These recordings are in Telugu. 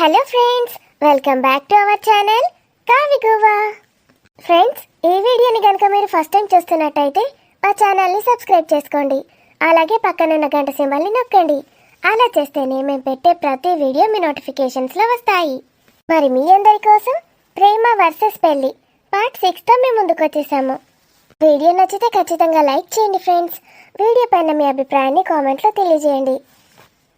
Hello friends, welcome back to our channel Kavi Goa. Friends, ఈ వీడియోని కనుక మీరు ఫస్ట్ టైం చూస్తున్నట్టయితే ఆ ఛానల్ని సబ్స్క్రైబ్ చేసుకోండి. అలాగే పక్కనున్న గంట సింబల్ని నొక్కండి. అలా చేస్తేనే మేము పెట్టే ప్రతి వీడియో మీ నోటిఫికేషన్స్లో వస్తాయి. మరి మీ అందరి కోసం ప్రేమ వర్సెస్ పెళ్లి పార్ట్ 6తో మేము ముందుకు వచ్చేసాము. వీడియో నచ్చితే ఖచ్చితంగా లైక్ చేయండి ఫ్రెండ్స్. వీడియో పైన మీ అభిప్రాయాన్ని కామెంట్లో తెలియజేయండి.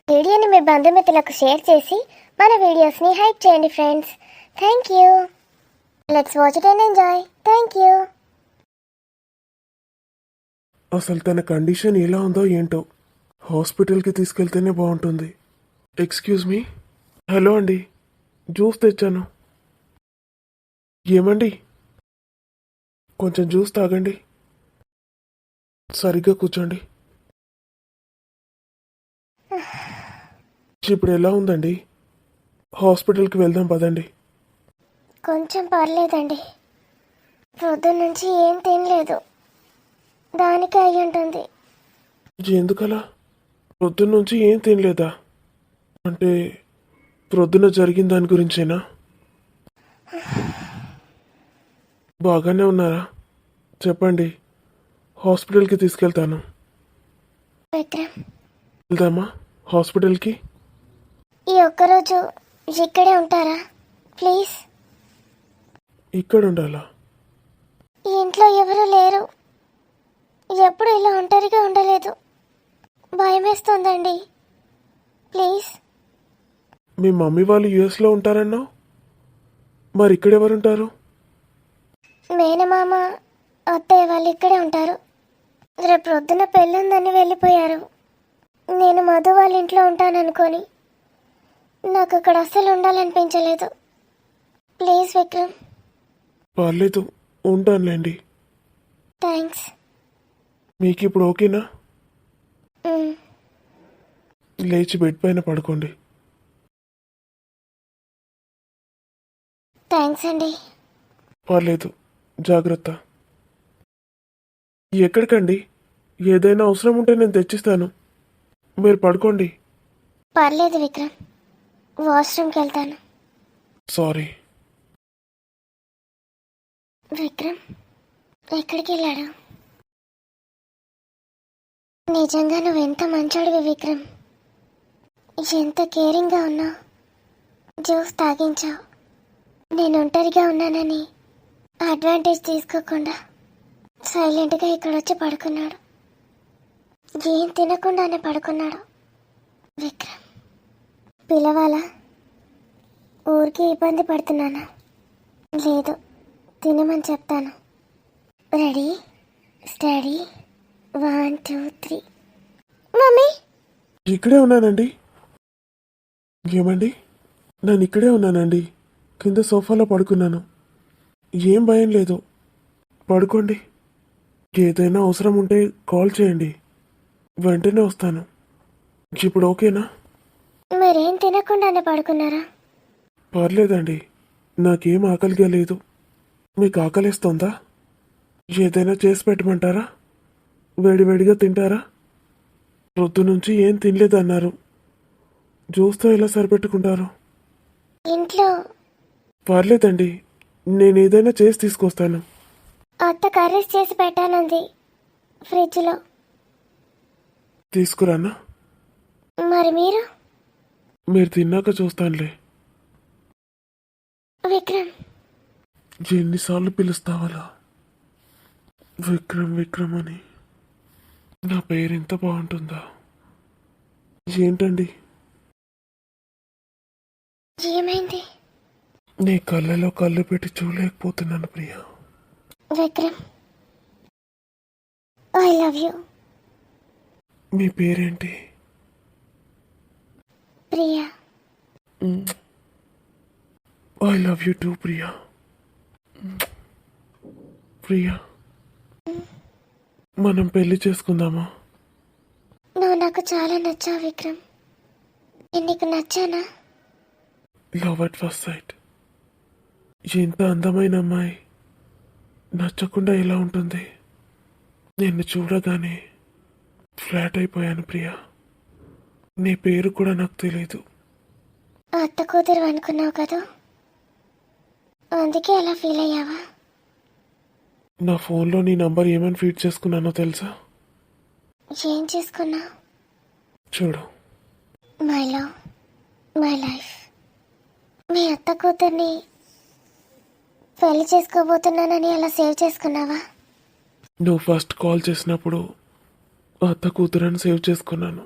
వీడియోని మీ బంధుమిత్రులకు షేర్ చేసి మన వీడియోస్ని హైప్ చేయండి friends. Thank you. Let's watch it and enjoy. Thank you. అసలు తన కండిషన్ ఎలా ఉందో ఏంటో, హాస్పిటల్కి తీసుకెళ్తేనే బాగుంటుంది. Excuse me. హలో అండి, జ్యూస్ తెచ్చాను. ఏమండి, కొంచెం జ్యూస్ తాగండి. సరిగ్గా కూర్చోండి. ఇప్పుడు ఎలా ఉందండి? హాస్పిటల్కి వెళ్దాం పదండి. కొంచెం పర్లేదండి. పొద్దున్న నుంచి ఏం తినలేదు, దానికి అయ్యి ఉంటుంది. ఎందుకలా? ప్రొద్దున్న నుంచి ఏం తినలేదా? అంటే ప్రొద్దున జరిగిన దాని గురించేనా? బాగానే ఉన్నారా? చెప్పండి, హాస్పిటల్కి తీసుకెళ్తాను. విక్రమ్, వెళ్దామా హాస్పిటల్కి? ఈ ఒక్కరోజు ఇక్కడే ఉంటారా ప్లీజ్? ఇక్కడ ఉండాలా? ఈ ఇంట్లో ఎవరు లేరు. ఎప్పుడు ఇలా ఒంటరిగా ఉండలేదు. భయం వేస్తుందండి. ప్లీజ్. మీ మమ్మీ వాళ్ళు యుఎస్లో ఉంటారన్నావు, మరి ఇక్కడెవరుంటారు? మేనమామ అత్తయ్య వాళ్ళు ఇక్కడే ఉంటారు. రేపు పొద్దున పెళ్ళుందని వెళ్ళిపోయారు. నేను మధు వాళ్ళ ఇంట్లో ఉంటాననుకొని నాకు అక్కడ అస్సలు ఉండాలనిపించలేదు. ప్లీజ్ విక్రమ్. పర్లేదు, ఉంటానులేండి. థ్యాంక్స్. మీకు ఇప్పుడు ఓకేనా? లేచి బెడ్ పైన పడుకోండి. థ్యాంక్స్ అండి. పర్లేదు, జాగ్రత్త. ఎక్కడికండి? ఏదైనా అవసరం ఉంటే నేను తెచ్చిస్తాను, మీరు పడుకోండి. పర్లేదు విక్రమ్, వాష్రూమ్కి వెళ్తాను. సారీ. విక్రమ్ ఎక్కడికి వెళ్ళాడు? నిజంగా నువ్వెంత మంచోడివి విక్రమ్. ఎంత కేరింగ్గా ఉన్నావు. జ్యూస్ తాగించావు. నేను ఒంటరిగా ఉన్నానని అడ్వాంటేజ్ తీసుకోకుండా సైలెంట్గా ఇక్కడ వచ్చి పడుకున్నాడు. ఏం తినకుండానే పడుకున్నాడు. విక్రమ్, పిలవాలా? ఊరికి ఇబ్బంది పడుతున్నానా? లేదు, తినమని చెప్తాను. Ready, study, 1 2 3. మమ్మీ, ఇక్కడే ఉన్నానండి. ఏమండి, నేను ఇక్కడే ఉన్నానండి. కింద సోఫాలో పడుకున్నాను. ఏం భయం లేదు, పడుకోండి. ఏదైనా అవసరం ఉంటే కాల్ చేయండి, వెంటనే వస్తాను. ఇప్పుడు ఓకేనా? మరేం తినకుండానే పడుకున్నారా? పర్లేదండి, నాకేం ఆకలిగా లేదు. మీకు ఆకలిస్తుందా? ఏదైనా చేసి పెట్టమంటారా? వేడివేడిగా తింటారా? రొద్దు నుంచి ఏం తినలేదన్నారు. జ్యూస్తో ఎలా సరిపెట్టుకుంటారు? ఇంట్లో పర్లేదండి, నేను ఏదైనా చేసి తీసుకొస్తాను. అత్త కర్రీస్ చేసి పెట్టానంది ఫ్రిడ్జ్లో. తీసుకురానా? మరి మీరు తిన్నాక చూస్తానులే. విక్రమ్, ఎన్నిసార్లు పిలుస్తావాలా? విక్రమ్ విక్రమ్ అని. నా పేరు ఎంత బాగుంటుందా? ఏంటండి, ఏమైంది? నీ కళ్ళలో కళ్ళు పెట్టి చూడలేకపోతున్నాను Priya. Vikram, I love you. మీ పేరేంటి? Priya. I love you too Priya. Priya, మనం పెళ్లి చేసుకుందామా? నువ్వు నాకు చాలా నచ్చావు విక్రమ్. నేను నీకు నచ్చానా? Love at first sight. ఎంత అందమైన అమ్మాయి నచ్చకుండా ఎలా ఉంటుంది? నిన్ను చూడగానే ఫ్లాట్ అయిపోయాను ప్రియా. నీ పేరు కూడా నాకు తెలీదు. అత్త కూతురు అనుకున్నావు కదా, అందుకే అలా ఫీల్ అయ్యావా? నా ఫోన్లో నీ నంబర్ ఏమని ఫీడ్ చేసుకున్నానో తెలుసా? ఏం చేసుకున్నావు? చూడు. My love, my life. మీ అత్త కూతుర్ని పెళ్లి చేసుకోబోతున్నానని అలా సేవ్ చేసుకున్నావా? నువ్వు ఫస్ట్ కాల్ చేసినప్పుడు అత్త కూతురని సేవ్ చేసుకున్నాను.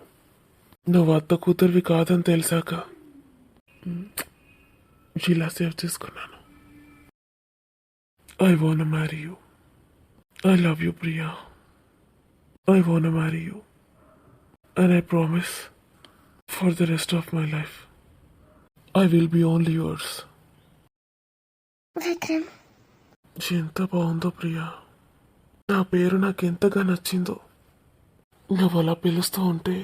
నువ్వు అత్త కూతురివి కాదని తెలిసాక ఇలా సేవ్ చేసుకున్నాను. I want marry you. I love you Priya. I want marry you. And I promise for the rest of my life I will be only yours. Vikram, ఎంత బాగుందో ప్రియా. నా పేరు నాకు ఎంతగా నచ్చిందో. నువ్వు అలా పిలుస్తూ ఉంటే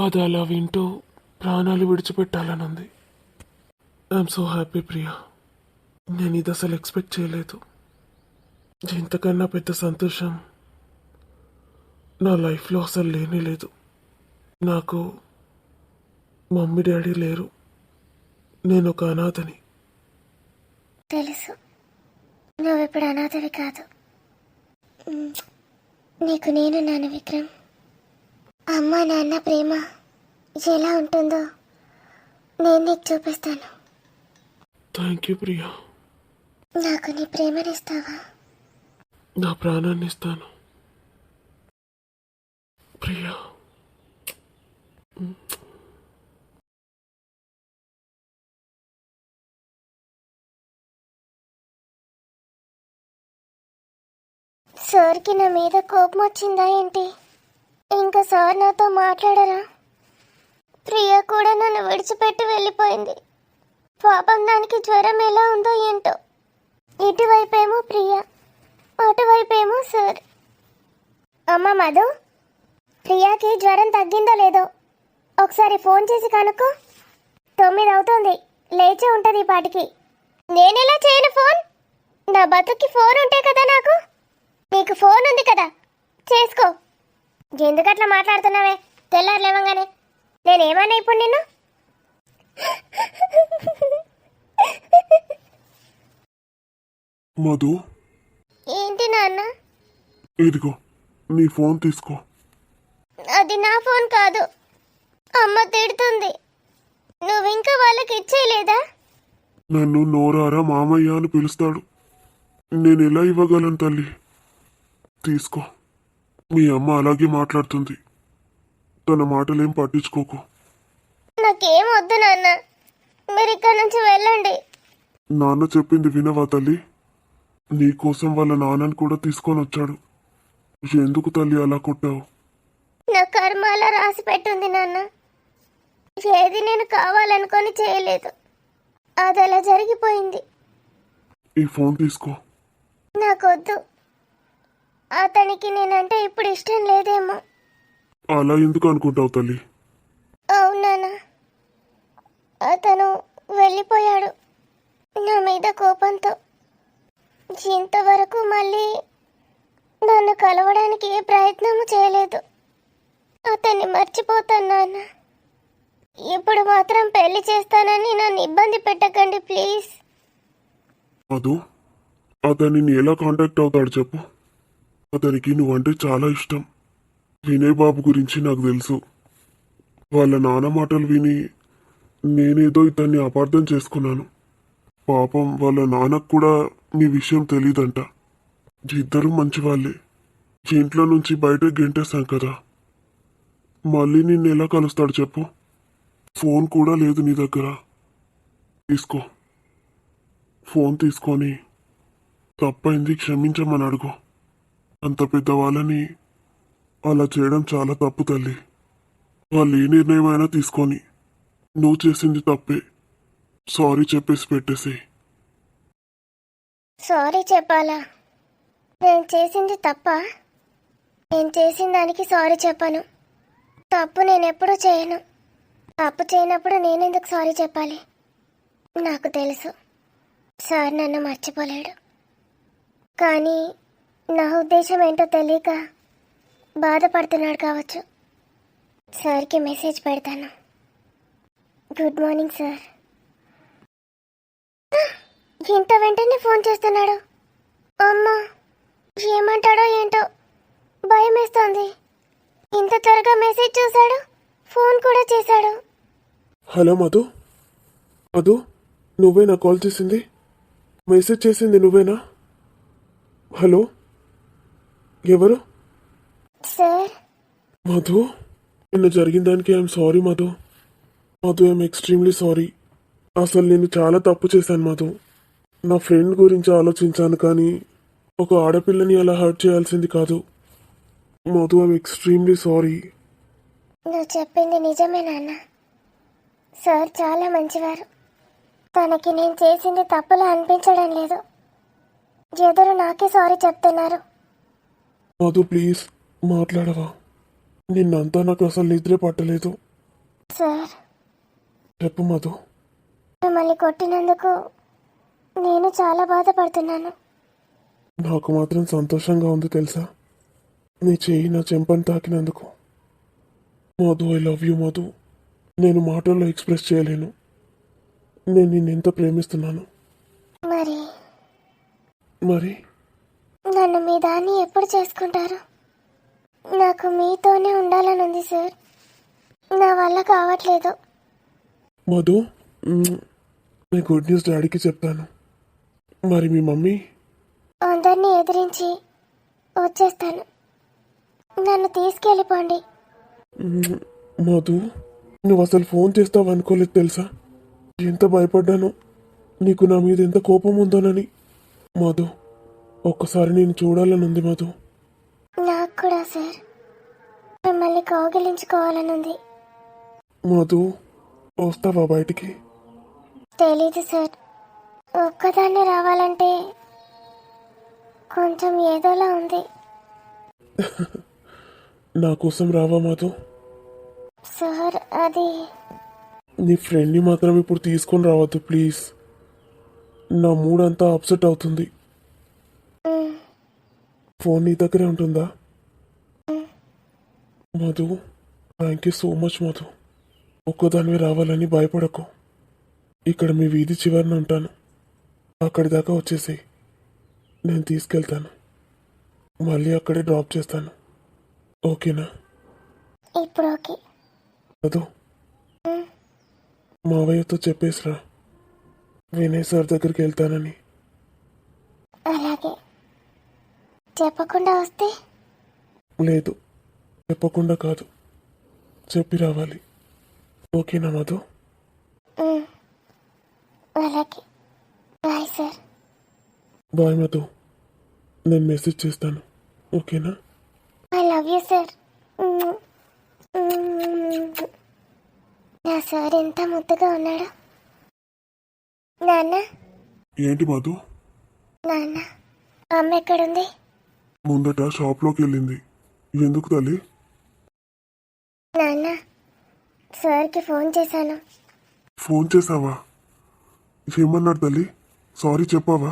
అది అలా వింటూ ప్రాణాలు విడిచిపెట్టాలనుంది. I'm so happy Priya. నేను ఇది అసలు ఎక్స్పెక్ట్ చేయలేదు. ఇంతకన్నా పెద్ద సంతోషం నా లైఫ్లో అసలు లేనే లేదు. నాకు మమ్మీ డాడీ లేరు. నేను ఒక అనాథని. తెలుసు, నువ్విప్పుడు అనాథవి కాదు. నీకు నేనున్నాను విక్రమ్. అమ్మ నాన్న ప్రేమ ఎలా ఉంటుందో నేను నీకు చూపిస్తాను. Thank you Priya. నాకు నీ ప్రేమనిస్తావా? నా ప్రాణాన్ని ఇస్తాను ప్రియా. సార్కి నా మీద కోపం వచ్చిందా ఏంటి? ఇంకా సార్ నాతో మాట్లాడరా? ప్రియ కూడా నన్ను విడిచిపెట్టి వెళ్ళిపోయింది. పాపం దానికి జ్వరం ఎలా ఉందో ఏంటో. ఇటువైపేమో ప్రియ, అటువైపేమో సార్. అమ్మ మధు, ప్రియాకి జ్వరం తగ్గిందో లేదో ఒకసారి ఫోన్ చేసి కనుక్కో. 9 అవుతుంది, లేచే ఉంటుంది ఈ పాటికి. నేనెలా చేయను ఫోన్? నా బతుక్కి ఫోన్ ఉంటే కదా నాకు. నీకు ఫోన్ ఉంది కదా, చేసుకో. ఎందుకట్లా మాట్లాడుతున్నావే తెల్లారు లేవంగానే? నేనేమన్నా ఇప్పుడు నిన్ను? మధు, ఏంటి నాన్న? ఇదిగో నీ ఫోన్ తీసుకో. అది నా ఫోన్ కాదు, అమ్మ తిడుతుంది. నువ్వింకా వాళ్ళకి ఇచ్చేయలేదా? నన్ను నోరారా మామయ్య అని పిలుస్తాడు. నేను ఎలా ఇవ్వగలను తల్లి? తీసుకో. మీ అమ్మ అలాగే మాట్లాడుతుంది. తన మాటలేం పట్టించుకోకు. నాకేం వద్దు నాన్న, మీరు ఇక్కడ నుంచి వెళ్ళండి. నాన్న చెప్పింది వినవా తల్లి? నీకోసం వాళ్ళ నాన్నని కూడా తీసుకొని వచ్చాడు. ఎందుకు తల్లి అలా కొట్టావు? నా కర్మ అలా రాసి పెట్టుంది నాన్న. ఏది నేను కావాలనుకొని చేయలేదు, అది అలా జరిగిపోయింది. ఈ ఫోన్ తీసుకో. నాకొద్దు. అతనికి నేనంటే ఇప్పుడు ఇష్టం లేదేమో. అలా ఎందుకు అనుకుంటావు తల్లి? అవునానా, అతను వెళ్ళిపోయాడు నా మీద కోపంతో. ఇంతవరకు మళ్ళీ నన్ను కలవడానికి ఏ ప్రయత్నము చేయలేదు. అతన్ని మర్చిపోతాను నాన్న. ఇప్పుడు మాత్రం పెళ్లి చేస్తానని నన్ను ఇబ్బంది పెట్టకండి ప్లీజ్. మధు, అతనిని ఎలా కాంటాక్ట్ అవుతాడు చెప్పు. అతనికి నువ్వంటే చాలా ఇష్టం. వినయ్ బాబు గురించి నాకు తెలుసు. వాళ్ళ నాన్న మాటలు విని నేనేదో ఇతన్ని అపార్థం చేసుకున్నాను. పాపం వాళ్ళ నాన్నకు కూడా నీ విషయం తెలీదంట. ఇద్దరు మంచివాళ్ళే. ఇంట్లో నుంచి బయటకు గెంటేశాం కదా. మళ్ళీ నిన్ను ఎలా కలుస్తాడు చెప్పు? ఫోన్ కూడా లేదు నీ దగ్గర. తీసుకో, ఫోన్ తీసుకొని తప్పైంది క్షమించమని అడుగు. అంత పెద్దవాళ్ళని అలా చేయడం చాలా తప్పు తల్లి. వాళ్ళు ఏ నిర్ణయమైనా తీసుకొని నువ్వు చేసింది తప్పే. సారీ చెప్పేసి పెట్టేసి. సారీ చెప్పాలా? నేను చేసింది తప్ప? నేను చేసిన దానికి సారీ చెప్పను. తప్పు నేను ఎప్పుడూ చేయను. తప్పు చేయనప్పుడు నేనెందుకు సారీ చెప్పాలి? నాకు తెలుసు సార్ నన్ను మర్చిపోలేడు. కానీ నా ఉద్దేశం ఏంటో తెలియక బాధపడుతున్నాడు కావచ్చు. సార్కి మెసేజ్ పెడతాను. Good morning sir. ఇంత వెంటనే ఫోన్ చేస్తున్నాడు. అమ్మా, ఏమంటాడో ఏంటో భయం వేస్తోంది. ఇంత త్వరగా మెసేజ్ చూశాడు, ఫోన్ కూడా చేశాడు. హలో మధు, మధు నువ్వేనా కాల్ చేసింది? మెసేజ్ చేసింది నువ్వేనా? హలో, ఎవరు? సార్, మధు, నిన్న జరిగిన దానికి I'm sorry Madhu. Madhu, I'm extremely sorry. అసలు నేను చాలా తప్పు చేశాను మధు. నా ఫ్రెండ్ గురించి ఆలోచించాను, కానీ ఒక ఆడపిల్లని అలా హర్ట్ చేయాల్సింది కాదు. Madhu, I'm extremely sorry. నువ్వు చెప్పింది నిజమే నాన్న. సార్ చాలా మంచివారు. తనకి నేను చేసింది తప్పులా అనిపించడం లేదు. ఎదురు నాకే సారీ చెప్తున్నారు. మధు ప్లీజ్ మాట్లాడవా? నిన్నంతా నాకు అసలు నిద్రే పట్టలేదు. సార్, చెప్పు మధు. మిమ్మల్ని కొట్టినందుకు నేను చాలా బాధపడుతున్నాను. నాకు మాత్రం సంతోషంగా ఉంది తెలుసా, నీ చెయ్యి నా చెంపని తాకినందుకు. Madhu, I love you Madhu. నేను మాటల్లో ఎక్స్ప్రెస్ చేయలేను. నేను నిన్నెంత ప్రేమిస్తున్నాను. మరి మరి నన్ను మీ దాన్ని ఎప్పుడు చేసుకుంటారు? నాకు మీతోనే ఉండాలని ఉంది సార్. నా వల్ల కావట్లేదు. మధు, నీ గుడ్ న్యూస్ డాడీకి చెప్పాను. మరి మీ మమ్మీ? అందరినీ ఎదిరించి వచ్చేస్తాను. నన్ను తీసుకెళ్ళిపోండి. మధు, నువ్వు అసలు ఫోన్ చేస్తావు అనుకోలేదు తెలుసా. ఎంత భయపడ్డాను, నీకు నా మీద ఎంత కోపం ఉందోనని. మధు, ఒక్కసారి నేను చూడాలని ఉంది మధు. నాకు కూడా సార్, మిమ్మల్ని కౌగిలించుకోవాలని ఉంది. మధు, వస్తావా బయటికి? తెలీదు సార్, ఒక్కదాన్ని రావాలంటే కొంచెం ఏదోలా ఉంది. నా కోసం రావా మధు? సార్, అది నీ ఫ్రెండ్ని మాత్రం ఇప్పుడు తీసుకొని రావద్దు ప్లీజ్. నా మూడ్ అంతా అప్సెట్ అవుతుంది. మ్, ఫోన్ నీ దగ్గరే ఉంటుందా? Madhu, thank you so much Madhu. ఒక్కదానివి రావాలని భయపడకు. ఇక్కడ మీ వీధి చివరిన ఉంటాను. అక్కడి దాకా వచ్చేసేయ్, నేను తీసుకెళ్తాను. మళ్ళీ అక్కడే డ్రాప్ చేస్తాను. ఓకేనా? ఇప్పుడు ఓకే. మధు, మావయ్యతో చెప్పేసిరా వినయ్ సార్ దగ్గరికి వెళ్తానని. అలాగే. చెప్పకుండా వస్తే? లేదు, చెప్పకుండా కాదు, చెప్పి రావాలి. ఓకేనా మధు? మ్, అలాగే. Bye sir. బాయ్ మధు, నేను మెసేజ్ చేస్తాను. ఓకేనా? I love you sir. నా సార్ ఎంత ముద్దుగా ఉన్నాడు. నాన్న, ఏంటి మధు? నాన్న, అమ్మ ఎక్కడుంది? ముందట షాప్లోకి వెళ్ళింది. ఎందుకు తల్లి? నాన్న, సార్కి ఫోన్ చేశాను. ఫోన్ చేసావా? ఏమన్నాడు తల్లి? సారీ చెప్పావా?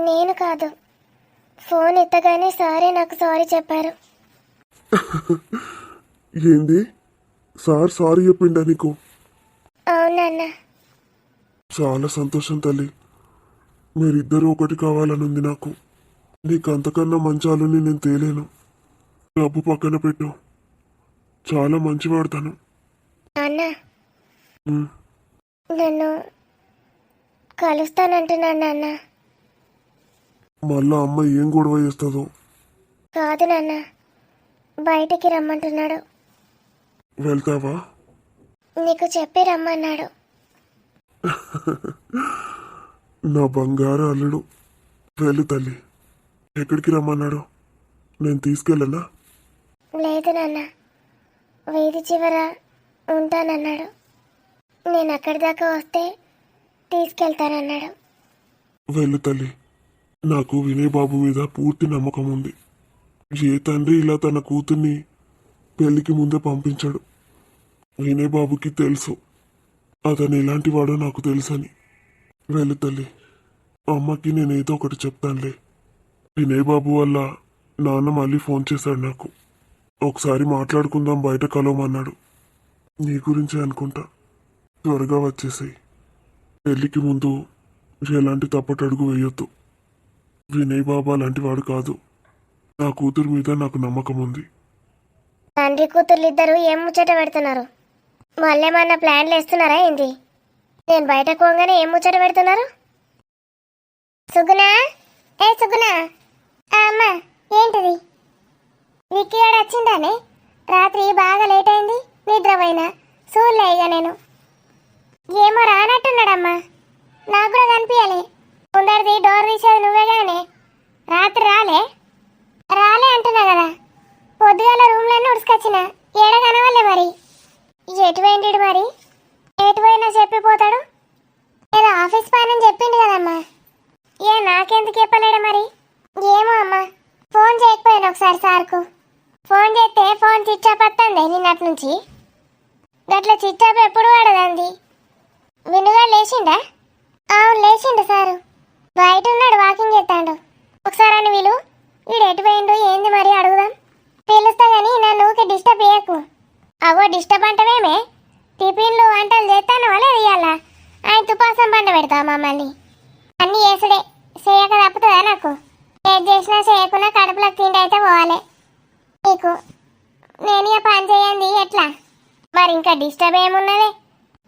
నేను కాదు, ఫోన్ ఎత్తగానే సారే నాకు సారీ చెప్పారు. ఏంది? సార్ సారీ చెప్పిండా నీకు? అవునన్నా. చాలా సంతోషం తల్లి. మీరిద్దరూ ఒకటి కావాలనుంది నాకు. నీకు అంతకన్నా మంచి ఆలుని నేను తేలేను. డబ్బు పక్కన పెట్టు, చాలా మంచివాడతాను. నాన్న, నన్ను కలుస్తానంటున్నాను నాన్న. మళ్ళా అమ్మ ఏం గొడవ చేస్తుందో. కాదు నాన్న, బయటికి రమ్మంటున్నాడు. వెళ్తావా? నీకు చెప్పి రమ్మన్నాడు. నా బంగారు అల్లుడు, వెళ్ళు తల్లి. ఎక్కడికి రమ్మన్నాడు? నేను తీసుకెళ్ళనా? లేదు నాన్న, వీధి చివర ఉంటానన్నాడు. నేను అక్కడి దాకా వస్తే తీసుకెళ్తానన్నాడు. వెళ్ళు తల్లి. నాకు వినయ్ బాబు మీద పూర్తి నమ్మకం ఉంది. ఏ తండ్రి ఇలా తన కూతుర్ని పెళ్లికి ముందే పంపించాడు. వినయ్ బాబుకి తెలుసు అతను ఎలాంటి వాడో నాకు తెలుసని. వెళ్ళు తల్లి. అమ్మకి నేనేదో ఒకటి చెప్తానులే. వినయ్ బాబు వల్ల నాన్న మళ్ళీ ఫోన్ చేశాడు నాకు. ఒకసారి మాట్లాడుకుందాం, బయట కలవమన్నాడు. నీ గురించే అనుకుంటా. త్వరగా వచ్చేసాయి. పెళ్లికి ముందు ఎలాంటి తప్పటడుగు వేయొద్దు. వినయ్ బాబా లాంటి వాడు కాదు. నా కూతురు మీద నాకు నమ్మకం ఉంది. తండ్రి కూతుర్లు ఇద్దరు ఏం ముచ్చట పెడుతున్నారు? మళ్ళేమన్నా ప్లాన్లు వేస్తున్నారా ఏంది? నేను బయటకు పోగానే ఏం ముచ్చట పెడుతున్నారు? సుగుణా, ఏ సుగుణా. అమ్మా, ఏంటిది? విక్కీగాడు వచ్చిందానే? రాత్రి బాగా లేట్ అయింది, నిద్రపోయినా. చూడలే ఇక నేను. ఏమో రానట్టున్నాడమ్మా, నాకు కూడా కనిపించాలి. ముందరిది డోర్ తీసేది నువ్వే కానీ రాత్రి రాలే అంటున్నా కదా. పొద్దుగాల రూమ్లన్నీ ఉడుసుకొచ్చిన, ఏడ కనవాలే మరి. ఎటు పోయిండు మరి? ఎటు పోయినా చెప్పిపోతాడు. ఏదో ఆఫీస్ పని అని చెప్పిండు కదమ్మా. ఏ నాకెందుకు చెప్పలేడు మరి? ఏమో అమ్మా, ఫోన్ చేయకపోయాను ఒకసారి సార్కు. ఫోన్ చేస్తే ఫోన్ స్విచ్ ఆఫ్ వస్తుంది నిన్నటి నుంచి. గట్ల స్విచ్ ఆఫ్ ఎప్పుడు వాడదండి. వినుగా లేచిండా? అవును లేచిండు సారు. బయట ఉన్నాడు, వాకింగ్ చేస్తాడు. ఒకసారి అని వీలు. వీడు ఎటు పోయిండు ఏంది మరి అడుగుదాం. పిలుస్తా కానీ నన్ను ఊకే డిస్టర్బ్ చేయకు. అవో డిస్టర్బ్ అంటవేమే? టిఫిన్లు వంటలు చేస్తాను లేదు ఇవాళ. ఆయన తుపాసం పండ పెడతావు మమ్మల్ని. అన్నీ చేసుడే, చేయక తప్పుతుందా నాకు? ఏది చేసినా చేయకున్నా కడుపులోకి తిండి అయితే పోవాలి నీకు. నేను ఇక పని చేయండి ఎట్లా మరి? ఇంకా డిస్టర్బ్ ఏమున్నది?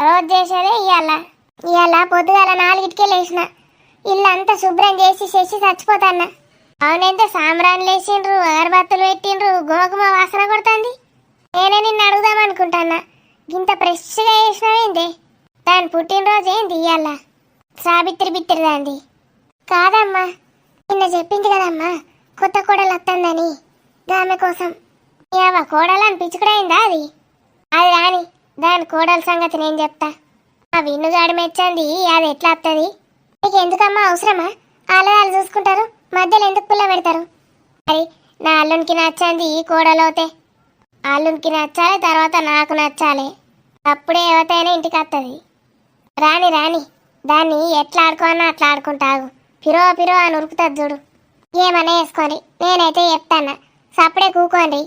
రోజు చేసేదే ఇవాళ పొద్దుగాల 4కే లేచిన. ఇల్లు అంతా శుభ్రం చేసి చచ్చిపోతాన్నా. అవునెంత సాంబ్రాన్లు వేసిండ్రు, అగరబత్తులు పెట్టిండ్రు, గుమగుమ వాసన కొడుతుంది. నేనే నిన్ను అడుగుదాం అనుకుంటానా, ఇంత ఫ్రెష్గా వేసినావేంది? దాని పుట్టినరోజు ఏంది ఇవాళ? సావిత్రి బిత్తిరి దాంది కాదమ్మా. నిన్న చెప్పింది కదమ్మా కొత్త కోడలు వస్తుందని. ఆమె కోసం ఏవా కోడలు అని పిచ్చుకుడైందా అది? అది రాని, దాని కోడల సంగతి నేను చెప్తా. ఆ విన్నుగాడు మెచ్చంది, అది ఎట్లా వస్తుంది? నీకు ఎందుకమ్మా అవసరమా? ఆలయాలు చూసుకుంటారు, మధ్యలో ఎందుకు పుల్ల పెడతారు? మరి నా అల్లునికి నచ్చంది కోడలోతే. అల్లునికి నచ్చాలి, తర్వాత నాకు నచ్చాలి. అప్పుడే ఎవతైనా ఇంటికి వస్తుంది. రాని దాన్ని ఎట్లా ఆడుకోనో అట్లా ఆడుకుంటాగు. పిరో అని ఉరుకుతుంది చూడు. ఏమన్నా వేసుకోండి, నేనైతే చెప్తాను. సప్పుడే కూకోండి,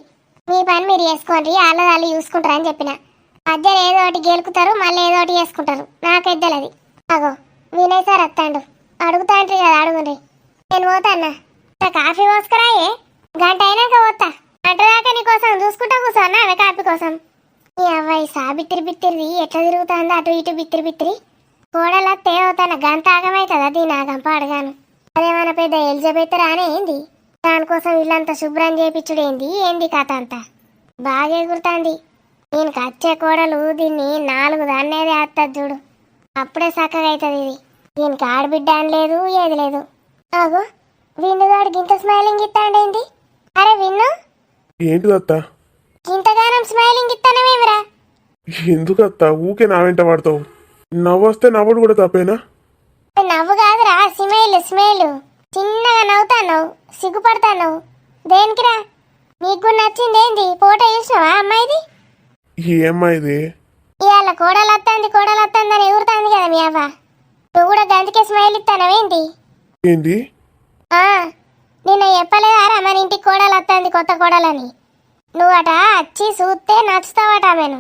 మీ పని మీరు చేసుకోండి, వాళ్ళు చూసుకుంటారని చెప్పిన. మధ్యలో ఏదో ఒకటి గెలుకుతారు, మళ్ళీ ఏదో ఒకటి చేసుకుంటారు. నాకెద్దలది. అగో వినయ్ సార్ వస్తాడు, అడుగుతాంట్రీ కదా, అడుగుండ్రి. నేను పోతాన్నా. కాఫీ పోసుకురాయే, గంట అయినాక పోతా. అంటదాకా నీ కోసం చూసుకుంటా కూర్చోన్నా అవి కాఫీ కోసం. నీ అవ్వాయి బిత్తిరి ఎట్లా తిరుగుతుంది అటు ఇటు బిత్తిరి. కోడలా తేవుతాన గంట ఆగమవుతుందా? దీని ఆగంప అడగాను. అదేమన్నా పెద్ద ఎలిజబెత్ రానే ఏంది? దానికోసం ఇల్లంతా శుభ్రం చేయించుడేంది ఏంది కథ అంతా? బాగా ఎగురుతుంది. దీనికి వచ్చే కోడలు దీన్ని 4 దాన్నేది వేస్తుంది చూడు, అప్పుడే చక్కగా అవుతుంది ఇది. దీనికి ఆడబిడ్డ అని లేదు, ఏది లేదు. ఆగు, విన్నుగాడు గింత స్మైలింగ్ ఇస్తాండేంది? అరే విన్ను, ఏంటిది అత్త? ఇంతగానం స్మైలింగ్ ఇస్తానవేమిరా? ఎందుకు అత్త ఊకే నా వెంట పడతావు? నవ్వొస్తే నవ్వుడు కూడా తప్పేనా? నవ్వు కాదురా, స్మైల్. చిన్నగా నవ్వుతావు, సిగ్గుపడతావు. దేనికిరా? నీకు నచ్చింది ఏంది? ఫోటో చూసినావా అమ్మాయిది? ఈ అమ్మాయిది ఇవాళ కోడలు వస్తుంది అని ఎగురుతుంది కదా మీ అవ్వ. నువ్వు కూడా గంతికే స్మైల్ ఇస్తానవేంటి? ఏంది? నిన్న చెప్పలేదారా మన ఇంటికి కోడలు వస్తుంది, కొత్త కోడలని? నువ్వట వచ్చి చూస్తే నచ్చుతావట ఆమెను.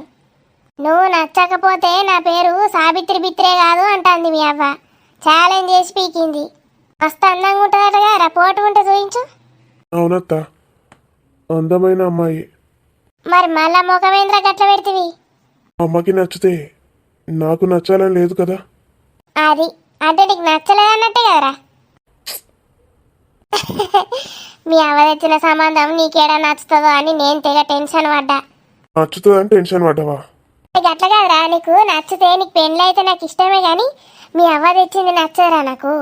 నువ్వు నచ్చకపోతే నా పేరు సావిత్రి బిత్రే కాదు అంటుంది మీ అవ్వ. ఛాలెంజ్ చేసి పీకింది. మస్తు అందంగా ఉంటుందట కదా, పోటు ఉంటే చూయించు. అవునత్త, అందమైన అమ్మాయి. మరి మళ్ళా ముఖమేంద్ర గట్ల పెడితివి? అమ్మకి నచ్చితే నాకు నచ్చాలని లేదు కదా. అది అంటే నీకు నచ్చలేదన్నట్టే కదరా. మీ అవ్వ తెచ్చిన సంబంధం నీకేడా నచ్చుతుందో అని నేను తెగ టెన్షన్ పడ్డా. నచ్చుతుందని టెన్షన్ పడ్డావా? అట్లా కదరా, నీకు నచ్చితే నీకు పెళ్ళి అయితే నాకు ఇష్టమే కానీ మీ అవ్వ తెచ్చింది నచ్చదురా నాకు.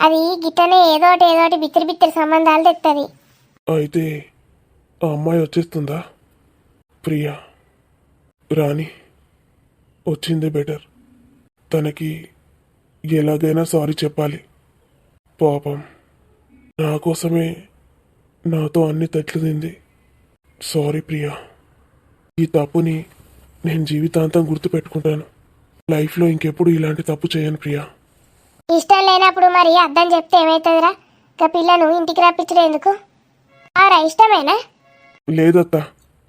అది గిట్టనే ఏదోటి బిత్తిరి సంబంధాలు తెస్తుంది. అయితే ఆ అమ్మాయి వచ్చేస్తుందా? ప్రియా రాణి వచ్చిందే బెటర్. తనకి ఎలాగైనా సారీ చెప్పాలి. పాపం నా కోసమే నాతో అన్ని తింది. సారీ ప్రియా, ఈ తప్పుని నేను జీవితాంతం గుర్తుపెట్టుకుంటాను. లైఫ్లో ఇంకెప్పుడు ఇలాంటి తప్పు చేయను ప్రియా. ఇష్టం లేనప్పుడు మరి అర్థం చెప్తే ఏమవుతుందిరా? ఇక పిల్లను ఇంటికి రప్పించడం ఎందుకు? ఆరా ఇష్టమేనా? లేదత్తా,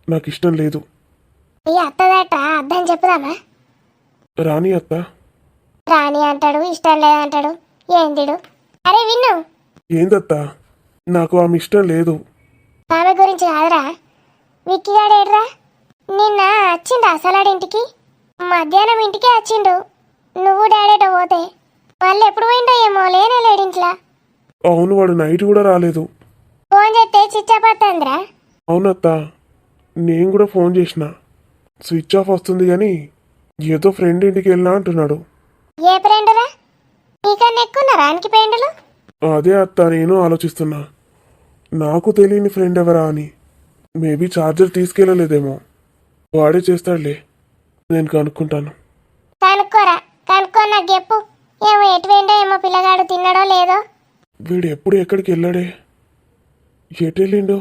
నాకు ఇష్టం లేదు. ఈ అత్తదట అర్థం చెప్పుదామా? రాని అత్త. రాని అంటాడు, ఇష్టం లేదంటాడు. ఏందిడు? అరే విన్ను, ఏందత్తా? నాకు ఆమె ఇష్టం లేదు. ఆమె గురించి కాదురా, విక్కిగాడేడ్రా? నిన్న వచ్చిండు అసలాడింటికి, మధ్యాహ్నం ఇంటికే వచ్చిండు. నువ్వు డాడేటో పోతే వాళ్ళు ఎప్పుడు పోయిండో ఏమో, లేనే లేడింట్లా. అవును, వాడు నైట్ కూడా రాలేదు. ఫోన్ చేస్తే చిచ్చపత్తందిరా. అవునత్తా, నేను కూడా ఫోన్ చేసిన, స్విచ్ ఆఫ్ వస్తుంది కానీ ఏదో ఫ్రెండ్ ఇంటికి వెళ్ళినా అంటున్నాడు. ఏ ఫ్రెండురా? నీకన్నా ఎక్కున్నారా అనికి పెండులు? అదే అత్త నేను ఆలోచిస్తున్నా, నాకు తెలియని ఫ్రెండ్ ఎవరా అని. మేబీ ఛార్జర్ తీసుకెళ్ళలేదేమో, వాడే చేస్తాడులే. నేను కనుక్కుంటాను. కనుక్కోరా, కనుక్కొని నాకు చెప్పు. ఏమో ఎటు పోయిండో ఏమో, పిల్లగాడు తిన్నాడో లేదో. వీడు ఎప్పుడు ఎక్కడికి వెళ్ళాడే? ఎటు వెళ్ళిండో?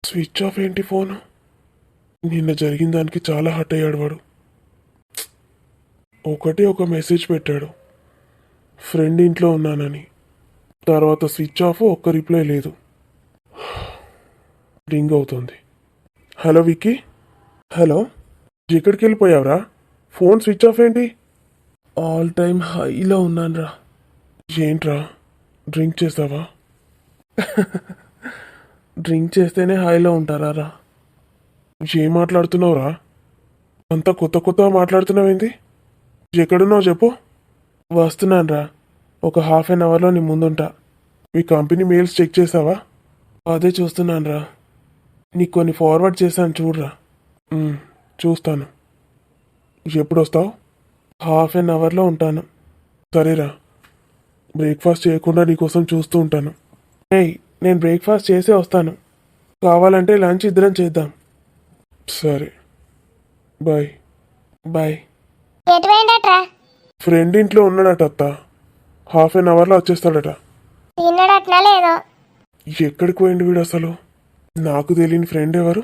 స్విచ్ ఆఫ్ ఏంటి ఫోను? నిన్న జరిగిన దానికి చాలా హర్ట్ అయ్యాడు వాడు. ఒక మెసేజ్ పెట్టాడు, ఫ్రెండ్ ఇంట్లో ఉన్నానని. తర్వాత స్విచ్ ఆఫ్, ఒక్క రిప్లై లేదు. రింగ్ అవుతుంది. హలో విక్కీ. హలో, ఎక్కడికి వెళ్ళిపోయావురా? ఫోన్ స్విచ్ ఆఫ్ ఏంటి? ఆల్ టైమ్ హైలో ఉన్నానురా. ఏంట్రా, డ్రింక్ చేస్తావా? డ్రింక్ చేస్తేనే హైలో ఉంటారా రా? ఏం మాట్లాడుతున్నావురా? అంతా కొత్త మాట్లాడుతున్నావేంది? ఎక్కడున్నావు చెప్పు. వస్తున్నాను రా, ఒక హాఫ్ అన్ అవర్లో నీ ముందుంటా. మీ కంపెనీ మెయిల్స్ చెక్ చేసావా? అదే చూస్తున్నాను రా, నీకు కొన్ని ఫార్వర్డ్ చేశాను చూడరా. చూస్తాను. ఎప్పుడు వస్తావు? హాఫ్ అన్ అవర్లో ఉంటాను. సరేరా, బ్రేక్ఫాస్ట్ చేయకుండా నీకోసం చూస్తూ ఉంటాను. ఏయ్, నేను బ్రేక్ఫాస్ట్ చేసే వస్తాను. కావాలంటే లంచ్ ఇద్దరం చేద్దాం. సరే, బాయ్. బాయ్. ఎటు పోయిండట్రా? ఫ్రెండ్ ఇంట్లో ఉన్నాడట అత్త, హాఫ్ అన్ అవర్లో వచ్చేస్తాడట. తిన్నాడట్నా లేదో? ఎక్కడికి పోయిండు వీడు అసలు? నాకు తెలియని ఫ్రెండ్ ఎవరు?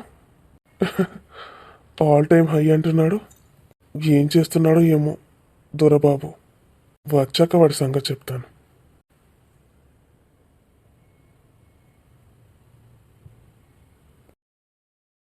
ఆల్ టైమ్ హై అంటున్నాడు. ఏం చేస్తున్నాడో ఏమో దొరబాబు. వచ్చాక వాడి సంగతి చెప్తాను.